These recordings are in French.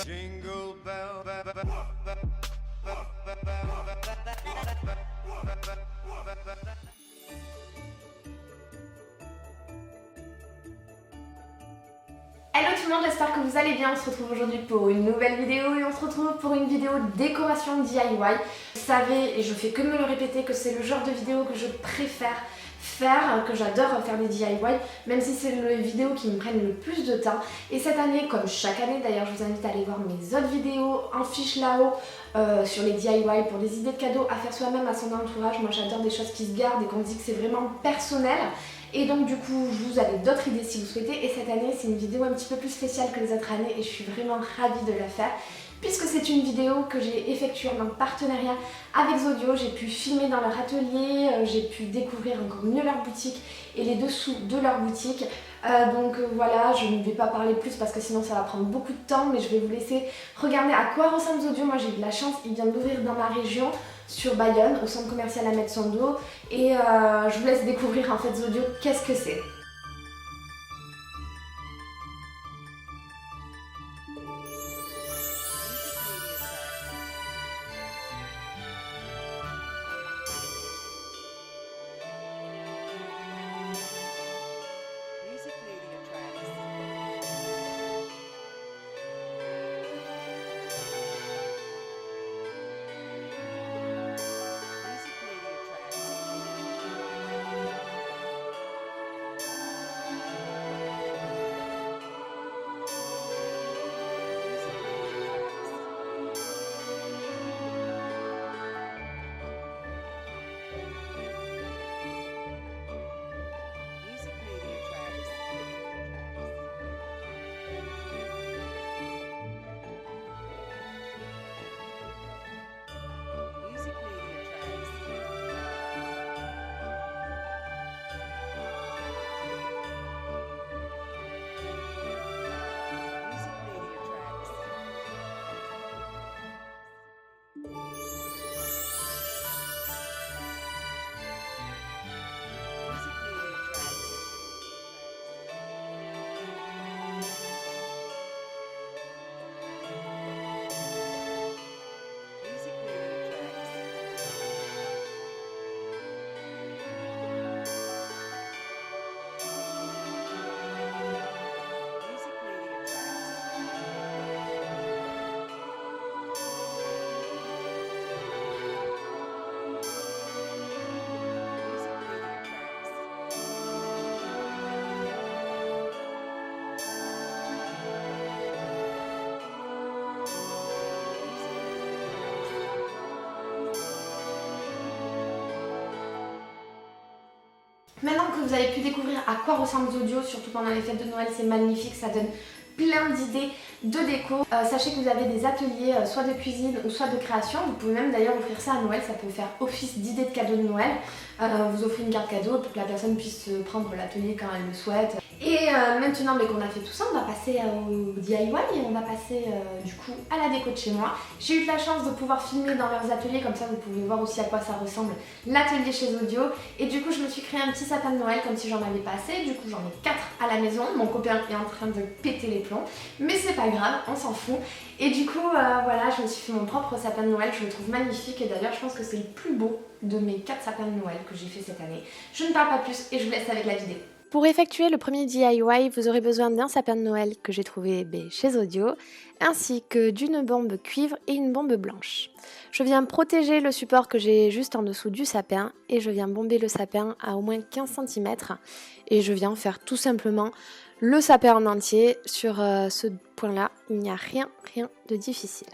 Jingle bell. Hello tout le monde, j'espère que vous allez bien. On se retrouve aujourd'hui pour une nouvelle vidéo et on se retrouve pour une vidéo décoration DIY. Vous savez, et je fais que me le répéter, que c'est le genre de vidéo que je préfère faire, que j'adore faire des DIY, même si c'est les vidéos qui me prennent le plus de temps. Et cette année, comme chaque année d'ailleurs, je vous invite à aller voir mes autres vidéos en fiche là-haut sur les DIY pour des idées de cadeaux à faire soi-même à son entourage. Moi j'adore des choses qui se gardent et qu'on dit que c'est vraiment personnel. Et donc du coup, vous avez d'autres idées si vous souhaitez. Et cette année, c'est une vidéo un petit peu plus spéciale que les autres années et je suis vraiment ravie de la faire. Puisque c'est une vidéo que j'ai effectuée en partenariat avec Zodio, j'ai pu filmer dans leur atelier, j'ai pu découvrir encore mieux leur boutique et les dessous de leur boutique. Voilà, je ne vais pas parler plus parce que sinon ça va prendre beaucoup de temps, mais je vais vous laisser regarder à quoi ressemble Zodio. Moi j'ai eu de la chance, il vient d'ouvrir dans ma région, sur Bayonne, au centre commercial Ahmed Sando, et je vous laisse découvrir en fait Zodio, qu'est-ce que c'est. Maintenant que vous avez pu découvrir à quoi ressemble Zodio, surtout pendant les fêtes de Noël, c'est magnifique, ça donne plein d'idées de déco. Sachez que vous avez des ateliers soit de cuisine ou soit de création. Vous pouvez même d'ailleurs offrir ça à Noël, ça peut faire office d'idée de cadeau de Noël. Vous offrez une carte cadeau pour que la personne puisse prendre l'atelier quand elle le souhaite. Et maintenant qu'on a fait tout ça, on va passer au DIY et on va passer du coup à la déco de chez moi. J'ai eu de la chance de pouvoir filmer dans leurs ateliers, comme ça vous pouvez voir aussi à quoi ça ressemble l'atelier chez Zodio. Et du coup je me suis créé un petit sapin de Noël comme si j'en avais pas assez. Du coup j'en ai 4 à la maison, mon copain est en train de péter les plombs, mais c'est pas grave, on s'en fout. Et du coup voilà, je me suis fait mon propre sapin de Noël, je le trouve magnifique et d'ailleurs je pense que c'est le plus beau de mes 4 sapins de Noël que j'ai fait cette année. Je ne parle pas plus et je vous laisse avec la vidéo. Pour effectuer le premier DIY, vous aurez besoin d'un sapin de Noël que j'ai trouvé chez Zodio, ainsi que d'une bombe cuivre et une bombe blanche. Je viens protéger le support que j'ai juste en dessous du sapin et je viens bomber le sapin à au moins 15 cm et je viens faire tout simplement le sapin en entier. Sur ce point-là, il n'y a rien de difficile.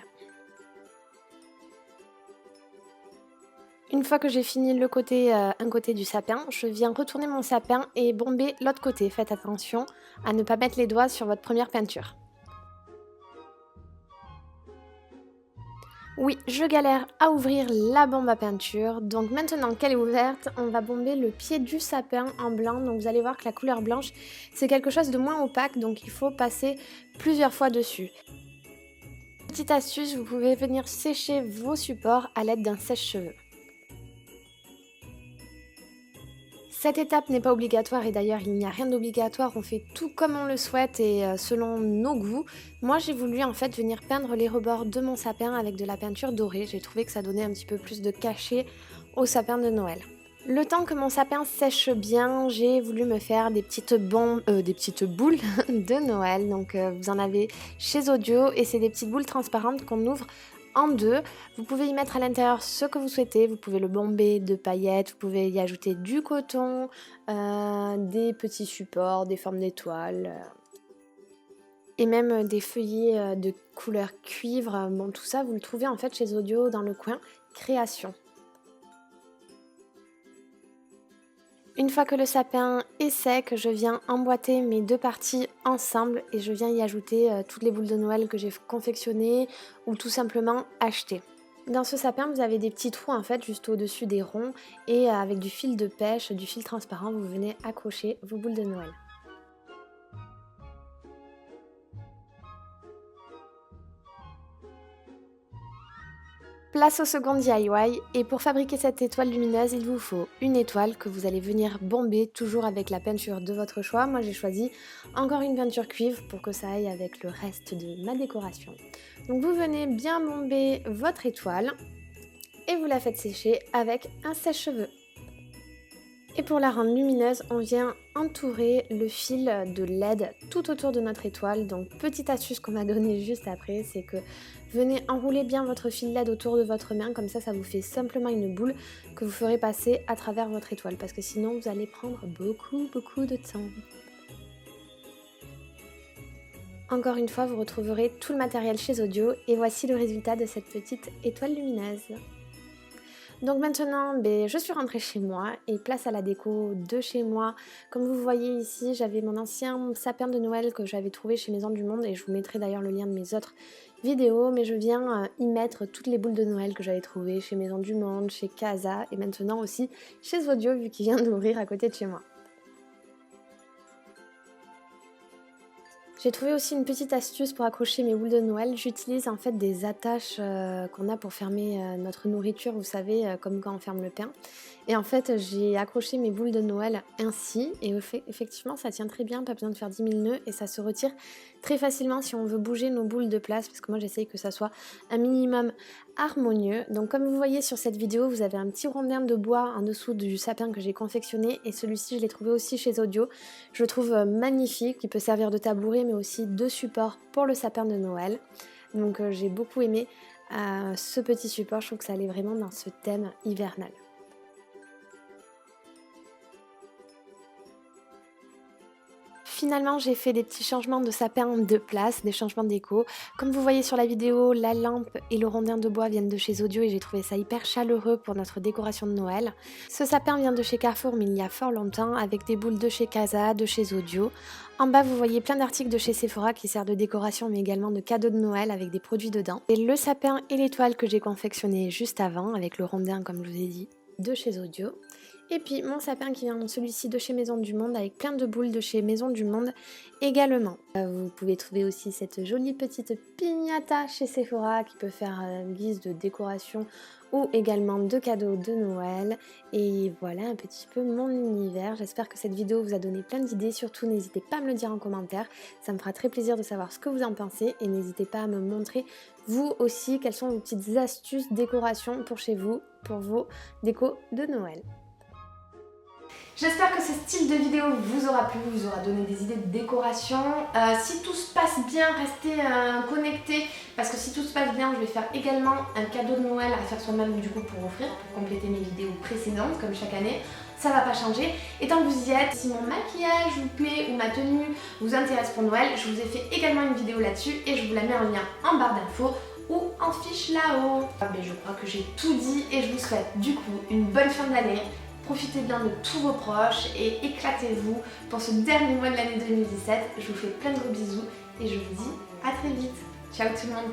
Une fois que j'ai fini un côté du sapin, je viens retourner mon sapin et bomber l'autre côté. Faites attention à ne pas mettre les doigts sur votre première peinture. Oui, je galère à ouvrir la bombe à peinture. Donc maintenant qu'elle est ouverte, on va bomber le pied du sapin en blanc. Donc vous allez voir que la couleur blanche, c'est quelque chose de moins opaque, donc il faut passer plusieurs fois dessus. Petite astuce, vous pouvez venir sécher vos supports à l'aide d'un sèche-cheveux. Cette étape n'est pas obligatoire et d'ailleurs il n'y a rien d'obligatoire, on fait tout comme on le souhaite et selon nos goûts. Moi j'ai voulu en fait venir peindre les rebords de mon sapin avec de la peinture dorée, j'ai trouvé que ça donnait un petit peu plus de cachet au sapin de Noël. Le temps que mon sapin sèche bien, j'ai voulu me faire des petites boules de Noël. Donc vous en avez chez Audio et c'est des petites boules transparentes qu'on ouvre en deux. Vous pouvez y mettre à l'intérieur ce que vous souhaitez. Vous pouvez le bomber de paillettes, vous pouvez y ajouter du coton, des petits supports, des formes d'étoiles. Et même des feuillets de couleur cuivre. Bon, tout ça, vous le trouvez en fait chez Audio dans le coin création. Une fois que le sapin est sec, je viens emboîter mes deux parties ensemble et je viens y ajouter toutes les boules de Noël que j'ai confectionnées ou tout simplement achetées. Dans ce sapin, vous avez des petits trous en fait juste au-dessus des ronds et avec du fil de pêche, du fil transparent, vous venez accrocher vos boules de Noël. Place au second DIY et pour fabriquer cette étoile lumineuse, il vous faut une étoile que vous allez venir bomber toujours avec la peinture de votre choix. Moi j'ai choisi encore une peinture cuivre pour que ça aille avec le reste de ma décoration. Donc vous venez bien bomber votre étoile et vous la faites sécher avec un sèche-cheveux. Et pour la rendre lumineuse, on vient entourer le fil de LED tout autour de notre étoile. Donc petite astuce qu'on m'a donnée juste après, c'est que venez enrouler bien votre fil LED autour de votre main, comme ça vous fait simplement une boule que vous ferez passer à travers votre étoile, parce que sinon vous allez prendre beaucoup de temps. Encore une fois, vous retrouverez tout le matériel chez Audio et voici le résultat de cette petite étoile lumineuse. Donc maintenant, je suis rentrée chez moi et place à la déco de chez moi. Comme vous voyez ici, j'avais mon ancien sapin de Noël que j'avais trouvé chez Maison du Monde et je vous mettrai d'ailleurs le lien de mes autres vidéos. Mais je viens y mettre toutes les boules de Noël que j'avais trouvées chez Maison du Monde, chez Casa et maintenant aussi chez Audio vu qu'il vient d'ouvrir à côté de chez moi. J'ai trouvé aussi une petite astuce pour accrocher mes boules de Noël. J'utilise en fait des attaches qu'on a pour fermer notre nourriture, vous savez, comme quand on ferme le pain. Et en fait, j'ai accroché mes boules de Noël ainsi et effectivement, ça tient très bien, pas besoin de faire 10 000 nœuds et ça se retire très facilement si on veut bouger nos boules de place parce que moi j'essaye que ça soit un minimum harmonieux. Donc comme vous voyez sur cette vidéo, vous avez un petit rondin de bois en dessous du sapin que j'ai confectionné et celui-ci je l'ai trouvé aussi chez Audio. Je le trouve magnifique, il peut servir de tabouret mais aussi de support pour le sapin de Noël. Donc j'ai beaucoup aimé ce petit support, je trouve que ça allait vraiment dans ce thème hivernal. Finalement, j'ai fait des petits changements de sapin de place, des changements déco. Comme vous voyez sur la vidéo, la lampe et le rondin de bois viennent de chez Audio et j'ai trouvé ça hyper chaleureux pour notre décoration de Noël. Ce sapin vient de chez Carrefour mais il y a fort longtemps avec des boules de chez Casa, de chez Audio. En bas, vous voyez plein d'articles de chez Sephora qui servent de décoration mais également de cadeaux de Noël avec des produits dedans. Et le sapin et l'étoile que j'ai confectionné juste avant avec le rondin comme je vous ai dit de chez Audio. Et puis mon sapin qui vient celui-ci de chez Maison du Monde avec plein de boules de chez Maison du Monde également. Vous pouvez trouver aussi cette jolie petite piñata chez Sephora qui peut faire guise de décoration ou également de cadeaux de Noël. Et voilà un petit peu mon univers. J'espère que cette vidéo vous a donné plein d'idées. Surtout n'hésitez pas à me le dire en commentaire. Ça me fera très plaisir de savoir ce que vous en pensez. Et n'hésitez pas à me montrer vous aussi quelles sont vos petites astuces décoration pour chez vous, pour vos décos de Noël. J'espère que ce style de vidéo vous aura plu, vous aura donné des idées de décoration. Si tout se passe bien, restez connectés parce que si tout se passe bien, je vais faire également un cadeau de Noël à faire soi-même du coup pour offrir, pour compléter mes vidéos précédentes comme chaque année. Ça va pas changer. Et tant que vous y êtes, si mon maquillage vous plaît ou ma tenue vous intéresse pour Noël, je vous ai fait également une vidéo là-dessus et je vous la mets en lien en barre d'infos ou en fiche là-haut. Mais je crois que j'ai tout dit et je vous souhaite du coup une bonne fin d'année. Profitez bien de tous vos proches et éclatez-vous pour ce dernier mois de l'année 2017. Je vous fais plein de gros bisous et je vous dis à très vite. Ciao tout le monde!